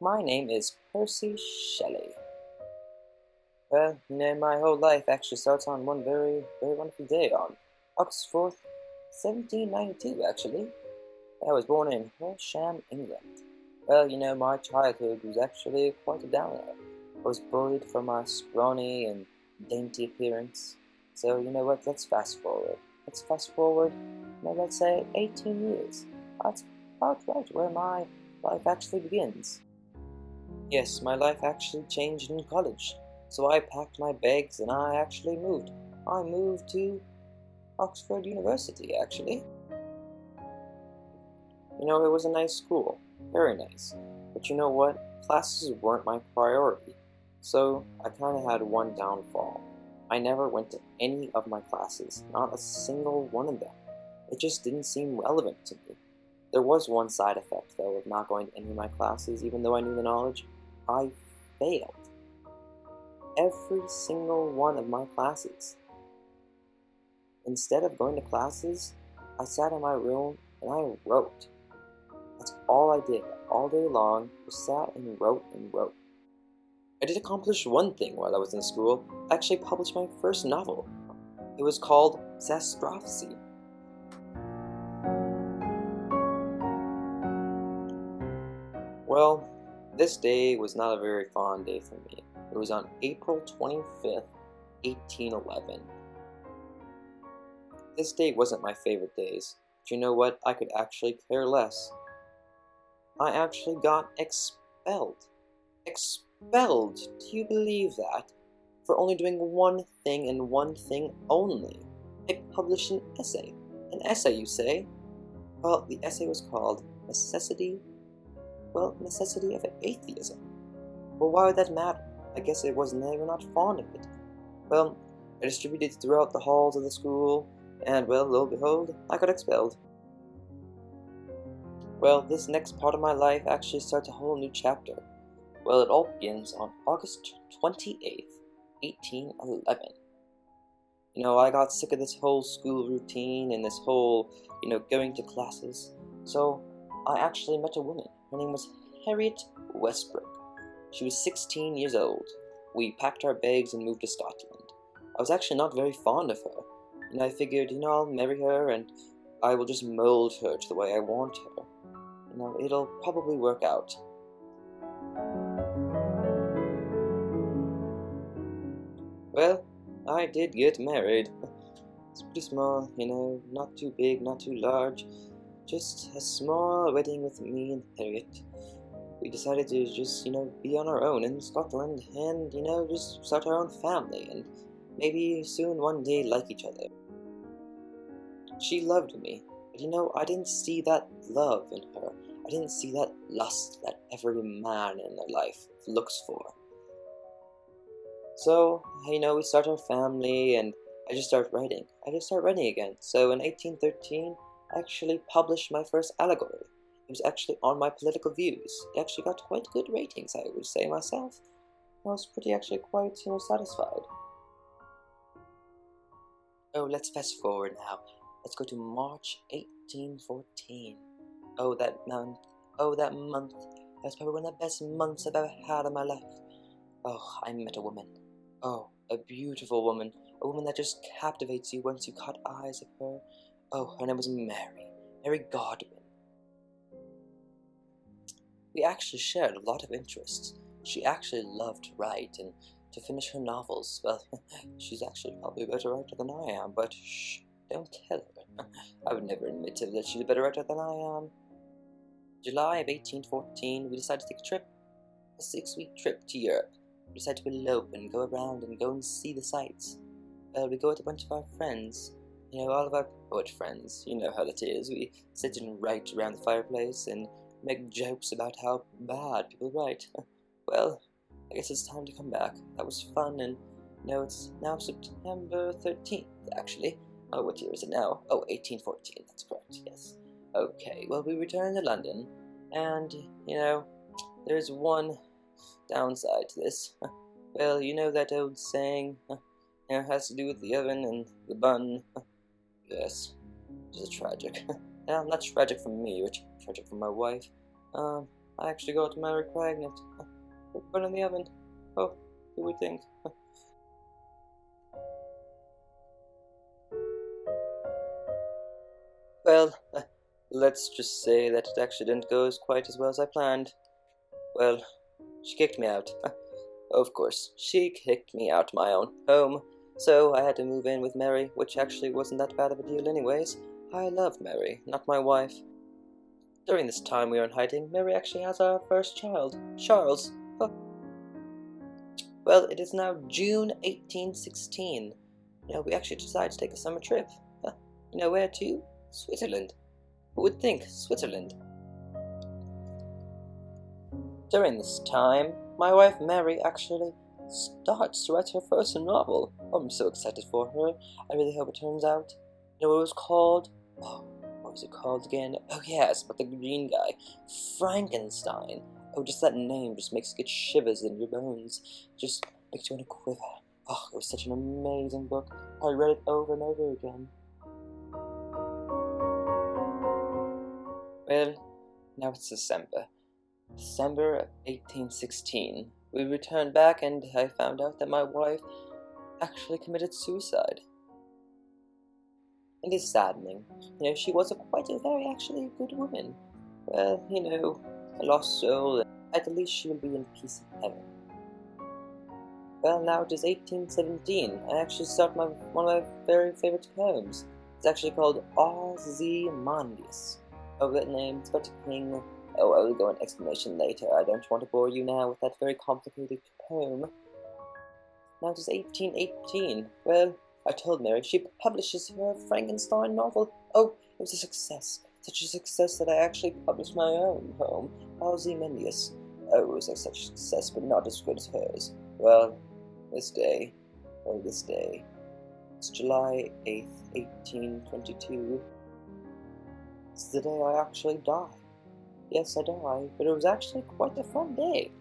My name is Percy Shelley. Well, my whole life actually starts on one very, very wonderful day on August 4th, 1792, actually. I was born in Horsham, England. Well, my childhood was actually quite a downer. I was bullied for my scrawny and dainty appearance. So, you know what, let's fast forward. Let's say 18 years. That's about right where my life actually begins. Yes, my life actually changed in college. So I packed my bags and I actually moved. I moved to Oxford University, actually. It was a nice school. Very nice. But you know what? Classes weren't my priority. So I kind of had one downfall. I never went to any of my classes, not a single one of them. It just didn't seem relevant to me. There was one side effect, though, of not going to any of my classes, even though I knew the knowledge. I failed every single one of my classes. Instead of going to classes, I sat in my room and I wrote. That's all I did all day long, just sat and wrote and wrote. I did accomplish one thing while I was in school. I actually published my first novel. It was called Zastropsy. Well, this day was not a very fond day for me. It was on April 25th, 1811. This day wasn't my favorite days, but you know what? I could actually care less. I actually got expelled. Expelled! Do you believe that? For only doing one thing and one thing only. I published an essay. An essay, you say? Well, the essay was called Necessity of Atheism. Well, why would that matter? I guess they were not fond of it. Well, I distributed it throughout the halls of the school, and well, lo and behold, I got expelled. Well, this next part of my life actually starts a whole new chapter. Well, it all begins on August 28th, 1811. I got sick of this whole school routine and this whole, going to classes. So, I actually met a woman. Her name was Harriet Westbrook. She was 16 years old. We packed our bags and moved to Scotland. I was actually not very fond of her, and I figured, I'll marry her and I will just mold her to the way I want her. It'll probably work out. Well, I did get married. It's pretty small, not too big, not too large. Just a small wedding with me and Harriet. We decided to just, be on our own in Scotland and, just start our own family and maybe soon one day like each other. She loved me, but I didn't see that love in her. I didn't see that lust that every man in their life looks for. So, we start our family and I just start writing. Again. So in 1813, I actually published my first allegory. It was actually on my political views. It actually got quite good ratings, I would say myself. I was quite, satisfied. Oh, let's fast forward now. Let's go to March 1814. Oh, that month. That's probably one of the best months I've ever had in my life. Oh, I met a woman. Oh, a beautiful woman. A woman that just captivates you once you caught eyes of her. Oh, her name was Mary Godwin. We actually shared a lot of interests. She actually loved to write and to finish her novels. Well, she's actually probably a better writer than I am, but shh, don't tell her. I would never admit to her that she's a better writer than I am. July of 1814, we decided to take a trip. A 6-week trip to Europe. We decided to elope and go around and go and see the sights. We go with a bunch of our friends. All of our poet friends. You know how that is. We sit and write around the fireplace and make jokes about how bad people write. Well, I guess it's time to come back. That was fun, and it's now September 13th, actually. Oh, what year is it now? Oh, 1814, that's correct, yes. Okay, well, we returned to London, and, there's one downside to this. Well, that old saying, it has to do with the oven and the bun. Yes, it's tragic. Not tragic for me, but tragic for my wife. I actually got Mary pregnant. Put in the oven. Oh, who would think? Well, let's just say that it actually didn't go quite as well as I planned. Well, she kicked me out. Of course, she kicked me out my own home, so I had to move in with Mary, which actually wasn't that bad of a deal anyways. I loved Mary, not my wife. During this time we were in hiding, Mary actually has our first child, Charles. Oh. Well, it is now June 1816. We actually decided to take a summer trip. Where to? Switzerland. Who would think? Switzerland. During this time, my wife Mary actually starts to write her first novel. Oh, I'm so excited for her. I really hope it turns out. You know what it was called? Oh, what was it called again? Oh yes, but the green guy. Frankenstein. Oh, just that name just makes you get shivers in your bones. Just makes you want to quiver. Oh, it was such an amazing book. I read it over and over again. Well, now it's December. December of 1816. We returned back and I found out that my wife actually committed suicide. It is saddening. She was quite a very actually good woman. Well, a lost soul, and at least she will be in peace in heaven. Well, now it is 1817. I actually start one of my very favorite poems. It's actually called Ozymandias. Oh, that name, it's about a king. Oh, I will go into explanation later. I don't want to bore you now with that very complicated poem. Now it is 1818. Well, I told Mary she publishes her Frankenstein novel. Oh, it was a success. Such a success that I actually published my own poem, Ozymandias. Oh, it was such a success, but not as good as hers. Well, this day, it's July 8th, 1822. It's the day I actually die. Yes, I died, but it was actually quite a fun day.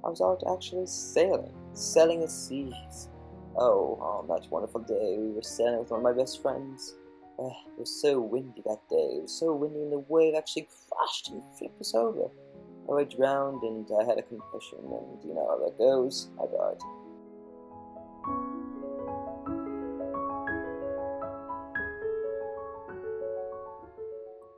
I was out actually sailing the seas. Oh, on that wonderful day, we were sailing with one of my best friends. It was so windy that day. It was so windy, and the wave actually crashed and flipped us over. I drowned, and I had a concussion, and you know how that goes. I died.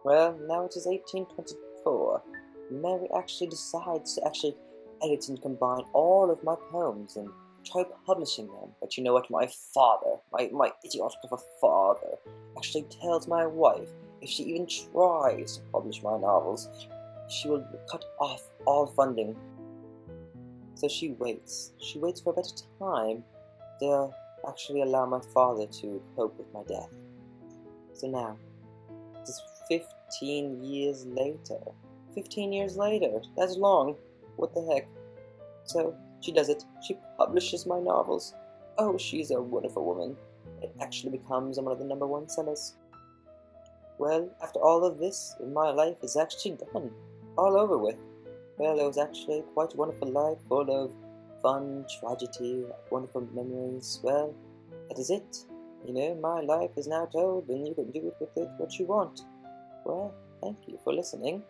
Well, now it is 1824. Mary actually decides to edit and combine all of my poems and try publishing them. But you know what? My father, my idiotic of a father, actually tells my wife if she even tries to publish my novels, she will cut off all funding. So she waits. She waits for a better time to actually allow my father to cope with my death. So now, just 15 years later. 15 years later. That's long. What the heck? So, she does it. She publishes my novels. Oh, she's a wonderful woman. It actually becomes one of the #1 sellers. Well, after all of this, my life is actually done. All over with. Well, it was actually quite a wonderful life, full of fun, tragedy, wonderful memories. Well, that is it. My life is now told, and you can do with it what you want. Well, thank you for listening.